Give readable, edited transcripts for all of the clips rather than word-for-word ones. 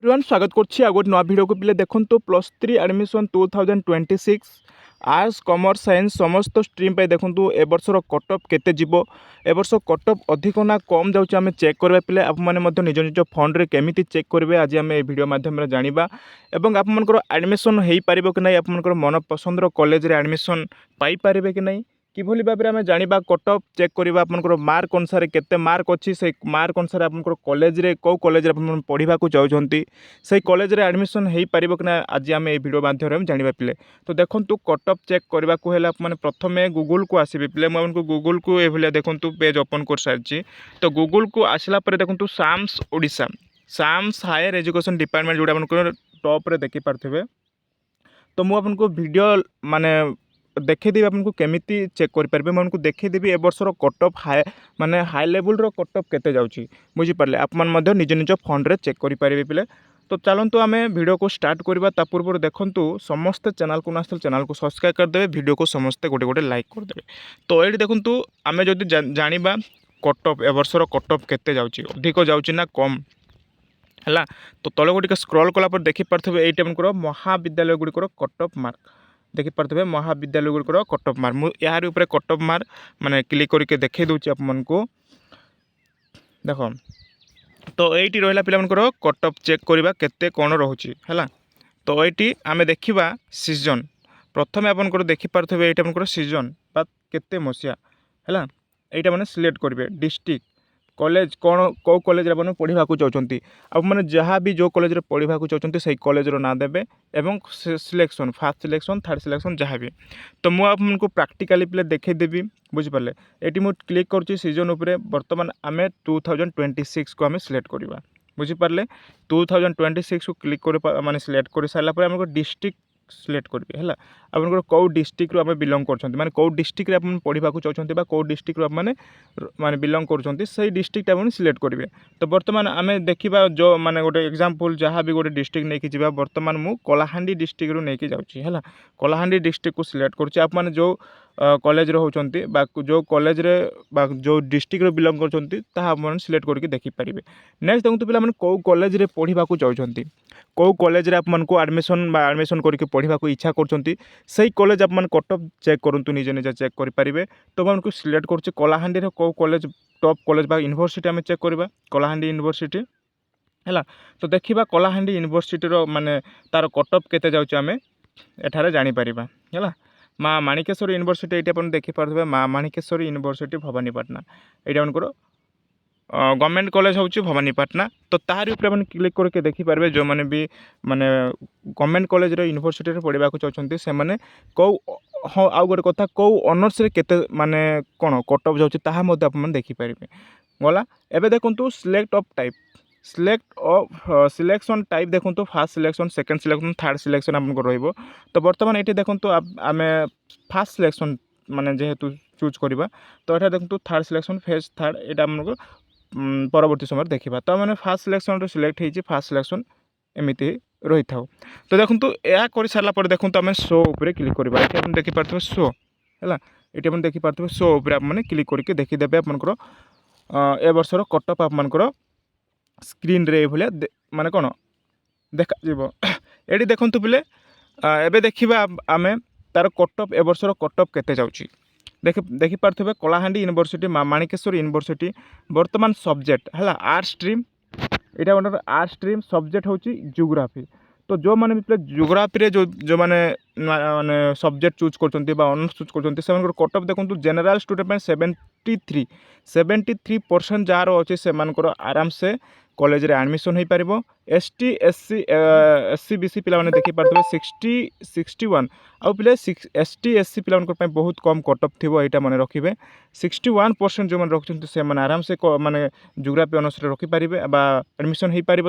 Everyone स्वागत करछि आ गोटे नवा भिडियो को पिले देखंतु +3 एडमिशन 2026 आर्ट्स कॉमर्स साइंस समस्त स्ट्रीम पे देखंतु ए वर्षर कट ऑफ केते जीवो ए वर्ष कट ऑफ अधिक ना कम जाउछि आमे चेक करबा पिले आप माने मध्य निज निज फंड रे केमिति चेक करबे आज आमे ए वीडियो माध्यम रे जानिबा एवं आप मनकर एडमिशन हेई पारिबो कि नै आप मनकर मन पसंद रो कॉलेज रे एडमिशन पाई पारिबे कि नै किभली भाव में आम जाना कट ऑफ चेक करवा आपंकर मार्क अनुसार केते मार्क अच्छी से मार्क अनुसार आपंकर कॉलेज रे कौ कॉलेज रे पढ़ा चाहते से कॉलेज रे एडमिशन हो पार कि ना आज आम ये वीडियो माध्यम जाना पिले तो देखूँ कट ऑफ चेक करने को मैंने प्रथम गूगल को आसबे पिले मुझे गूगल को ये देखूँ पेज ओपन कर सारी तो गूगल को आसला देखूँ SAMS Odisha SAMS higher education department जोड़ा आपको टॉप रे देखी पार्थिबे तो मुझे वीडियो माने देखदेवी आपको केमिति चेक करेंगे मुझे देखदेवी ए वर्षर कट ऑफ हाई माने हाई लेवल रो कट ऑफ केते जाउची बुझीपारे आप निज निज फंड रे चेक करेंगे पिले तो चलतु आम वीडियो को स्टार्ट करवा ता पूर्व देखूँ समस्ते चैनल को नास्ते चैनल को सब्सक्राइब करदे वीडियो को समस्ते गोटे गोटे लाइक करदे तो ये देखूँ आम जदि जाना कट ऑफ ए वर्षर कट ऑफ केते जाउची अधिक जाउची ना कम है तो तले गोटे स्क्रॉल कलापर देखिपारे ये आपंकर महाविद्यालय गुड़िकर कट ऑफ मार्क देखिपारे महाविद्यालय गुड़िकर कट ऑफ मार्क मुझे यार ऊपर कट ऑफ मार्क माने क्लिक करके देखे दूची आपको देख तो ये रहा पे कट ऑफ चेक करवा केते कौन रोचे है तो ये आम देखा सीजन प्रथम आपंकर देखिपारे ये आपंकर सीजन बा केते मसीहा है यहाँ मैंने सिलेक्ट करेंगे डिस्ट्रिक्ट कॉलेज कौन कौ कॉलेज आप पढ़ा चाहते आप मैंने जहाँ भी जो कॉलेज पढ़ा चाहते से कॉलेज ना देवे एवं selection fast selection third selection जहाँ भी तो मुझे आपको प्राक्टिकली पे देखदेवी बुझिपारे ये मुझे क्लिक करुँच सीजन उपरे बर्तमान आम 2026 को आम सिलेक्ट करवा बुझिपारे 2026 को क्लिक कर माने सिलेक्ट कर सारापर आम डिस्ट्रिक्ट सिलेक्ट करेंगे है आपंकर कौ डिस्ट्रिक्ट रू बिलंग कर कौ डिस्ट्रिक्ट आप पढ़ा चाहते कौ डिस्ट्रिक्ट आप माने बिलंग कर डिस्ट्रिक्ट आप सिलेक्ट करेंगे तो बर्तमान आम देखा जो माने गोटे एग्जांपल जहाँ भी गोटे डिस्ट्रिक्ट नहीं कि बर्तमान मु कलाहांडी डिस्ट्रिक्ट रू नहीं जाऊँगी है कलाहांडी डिस्ट्रिक्ट को सिलेक्ट करुँच आप जो कॉलेज होती जो कॉलेज जो डिस्ट्रिक्ट बिलंग कर सिलेक्ट करके देखिपारे नेक्स्ट देखते पे कौ कॉलेज पढ़ा चाहते कौ कॉलेज आप एडमिशन करके पढ़ा इच्छा कर कॉलेज आप कट ऑफ चेक करूँ निजे निजे चेक करेंगे तो मैं सिलेक्ट करुँच कलाहांडी कौ कॉलेज टॉप कॉलेज यूनिवर्सिटी आम चेक करवा कलाहांडी यूनिवर्सिटी है तो देखा कलाहांडी यूनिवर्सिटी माने तार कट ऑफ केते जाउची आम एठारे जानीपर है माँ माणिकेश्वर यूनिवर्सिटी ये आप देखिपारे माँ माणिकेश्वर यूनिवर्सिटी भवानीपाटना ये आपंकर गवर्नमेंट कॉलेज हूँ भवानीपाटना तो तार ऊपर मैंने क्लिक करके देखिपारे जो मैंने भी माने गवर्नमेंट कॉलेज यूनिवर्सिटी पढ़ा चाहते से मैंने कौ हाँ आउ गोटे कथा कौ ऑनर्स रे केते माने कौन कट ऑफ जाउची ताहा मध्य आप देखिपारे गला एबे देखंतु select of type select of selection type देखो first selection second selection third selection आपको रहिबो तो बर्तमान ये देखो आम फास्ट सिलेक्शन माने जेहेतु चूज करवा तो ये देखो थर्ड सिलेक्शन फेज थर्ड ये आमको परवर्ती समय देखा तो मैंने फास्ट सिलेक्शन सिलेक्ट हो फास्ट सिलेक्शन एमती रही था तो देखो यह कर सारापर देखो आम शो उपर क्लिक करवा ये देखिपारे शो है ये देखिपारे शो उपर मैंने क्लिक करके देखीदे आपंकर ए वर्षर कट ऑफ आपंकर स्क्रीन रे भाया माने कौन देखा ये देखूँ पिले एबे देखा आम तार कट ऑफ ए वर्षर कट ऑफ केते जाउची देखिपारे कलाहांडी यूनिवर्सिटी माणिकेश्वर यूनिवर्सिटी बर्तमान सब्जेक्ट है आर्ट्स स्ट्रीम यहाँ आर्ट्स स्ट्रीम सब्जेक्ट हूँ जियोग्राफी तो जो मैंने जियोग्राफी जो मैंने माने सब्जेक्ट चूज कर ऑनर्स चूज कर कट ऑफ देखो जनरल स्टूडेंट 73% जार अच्छे से आराम से कॉलेज रे एडमिशन हो पार एसटी एससी बीसी पिला माने देखिपारे 61 आउ पिले एसटी एससी पिला बहुत कम कट ऑफ थी यहाँ मन रखिए 61% जो मैंने रखते से आराम से माने जियोग्राफी ऑनर्स रे रखिपारे एडमिशन हो पार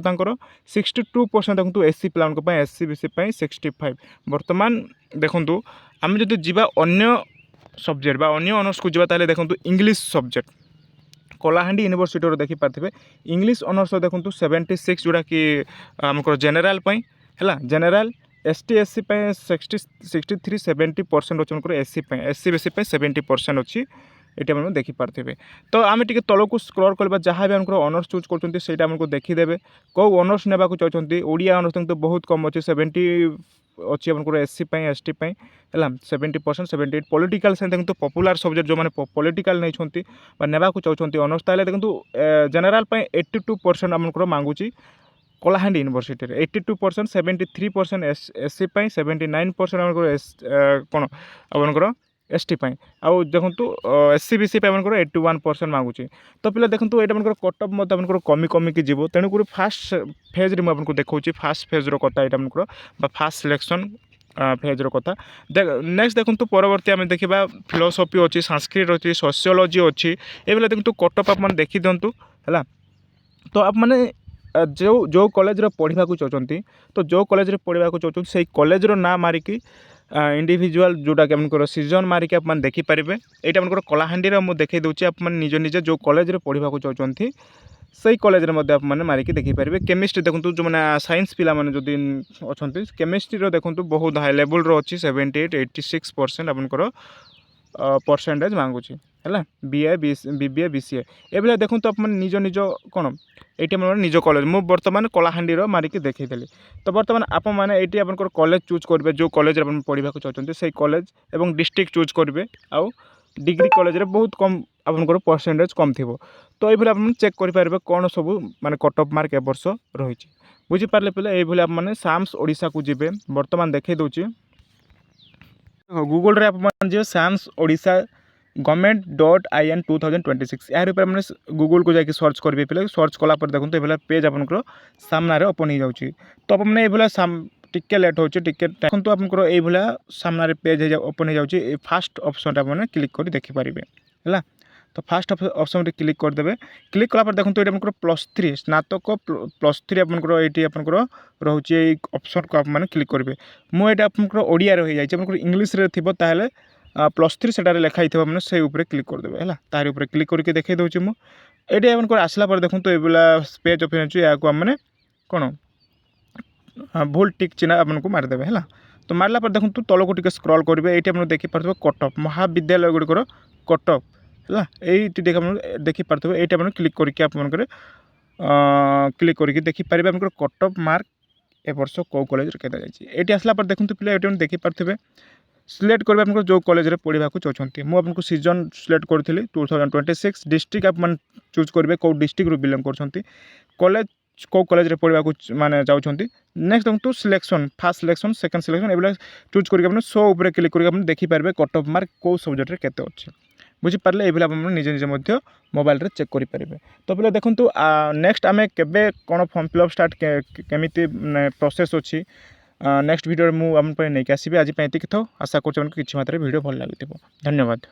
62% देखो एससी पिला एससी बीसी 65 बर्तमान देखो आम जब जावा अन्य सब्जेक्ट अन्य ऑनर्स को जावा देखो इंग्लिश सब्जेक्ट कलाहांडी यूनिवर्सिटी देखिपारे इंग्लिश ऑनर्स देखो 76 जोड़ा कि आमको जेनेल है जेनेल एसटी एससी 63 70% अच्छे एससी एससी बीसी 70% अच्छी ये आप देखिपारे। तो आम टे तलक स्क्रॉल करवा जहाँ भी आम ऑनर्स चूज कर आमको देखीदे कौ ऑनर्स ने चाहते ओडिया ऑनर्स तो बहुत कम अच्छे 70 अच्छी आपको एससी एसटी है 70% 78 पॉलिटिकल साइंस देखो पॉपुलर सब्जेक्ट जो मैंने पॉलिटिकल नहीं ना चाहते ऑनर्स ताले देखो जनरल 82% आमको मांगुची कलाहांडी यूनिवर्सिटी 82% 73% एससी 79% आमको कौन आपंकर एसटी आउ देखो एससी बीसी आमको 81% मांगुची। तो पिला देखो ये कटअप मत आमको कमी कमिकी जीव तेणुक फास्ट फेज्रे मुझे देखा फास्ट फेज्र कथा यहाँ आमको फास्ट सिलेक्शन फेज्र कथा नेक्स्ट देखो परवर्ती आम देखा फिलोसफी अच्छी संस्कृत अच्छी सोशियोलॉजी अच्छी ये देखो कटअप आप देखी दिंतु है। तो आप मैंने जो कॉलेज पढ़ा चाहते तो जो कॉलेज पढ़ा चाहते से कॉलेज ना मारिकी इंडिविजुअल जोटा कि आमको सीजन मारिक आप देखिपारे। यहाँ आमको कलाहांडी मुझे देखी दूसरी आप निज निजे जो कॉलेज पढ़ा चाहते से कॉलेज आप मारिक देखिपारे। केमिस्ट्री देखो जो मैंने साइंस पिला माने जो अच्छा केमिस्ट्री देखो बहुत हाई लेवल अच्छी 78-86% आपंकर परसेंटेज मांगुची है बीए बीबीए बीसीए ये देखो तो आप निज निज कौन ये निज कॉलेज मु बर्तमान कलाहांडी मारिक देखी। तो बर्तमान आप मैंने ये आप कॉलेज चूज करेंगे जो कॉलेज पढ़ा चाहते से कॉलेज और डिस्ट्रिक्ट चूज करेंगे आउ डिग्री कॉलेज बहुत कम आपंकर परसेंटेज कम थी। तो ये आप चेक करेंगे कौन सब माने कटअप मार्क ए वर्ष रही बुझीपारे पे ये आप साम्स ओडिशा को जी बर्तमान देखी दूसरी गूगल आप जो साम्स ओडिशा government.in 2026 यार ऊपर मैंने गूगल को जाकि सर्च करेंगे पे सर्च कलापर देखो ये पेज आपंकर सामने ओपन हो जाऊँगी। तो आपने ये टिके लेट हो देखो तो आपंकर ये सामने पेज ओपन हो जाऊँगी फास्ट ऑप्शन आपने क्लिक कर देखिपारे है। तो फास्ट ऑप्शन क्लिक करदे क्लिक कलापर देखो तो ये +3 स्नातक +3 आपंकर ये आपंकर रोचे ऑप्शन को आप क्लिक करेंगे मुझे आपंकर ओडिया हो जाए इंग्लीश थी ताहले +3 से लिखाई थे मैंने से क्लिक करदे है तार उपर क्लिक करके देखे दूसरी मुझे आपको आसला पर देखो तो ये पेज ओपन हो या मैंने कौन भूल टिक चिन्ह आपको मारिदेवे है। तो मारला पर देखो तलक टिके स्क्रॉल करेंगे ये आप देखिपारे कटअप महाविद्यालय गुड़िकर कटअप है ये देखिपारे ये आप क्लिक करके आपंकर क्लिक करके देखिपारे आपंकर कटअप मार्क ए वर्ष कौ कॉलेज के ये आसला पर देखो पिला ये देखिपारे सिलेक्ट करेंगे आपको जो कॉलेज पढ़ा चाहते मुझे सीजन सिलेक्ट करी 2026 डिस्ट्रिक्ट आप चूज करेंगे कौ डिस्ट्रिक्ट बिलंग कर कॉलेज कौ कॉलेज पढ़ा माने चाहते नेक्स्ट देखो selection fast selection second selection ये चूज करके शो उपर क्लिक करके देखिपारे कटअप मार्क कौ सब्जेक्ट केते अच्छे बुझीपारे ये आप निजे निजे मोबाइल रे चेक करेंगे। तो पे देखो नेक्स्ट आम के कौन फॉर्म फिलअप स्टार्ट केमी प्रोसेस अच्छी नेक्स्ट वीडियो मुझे नहीं आसबि आज ये था आशा कर किसी मात्रा वीडियो भल लगी। धन्यवाद।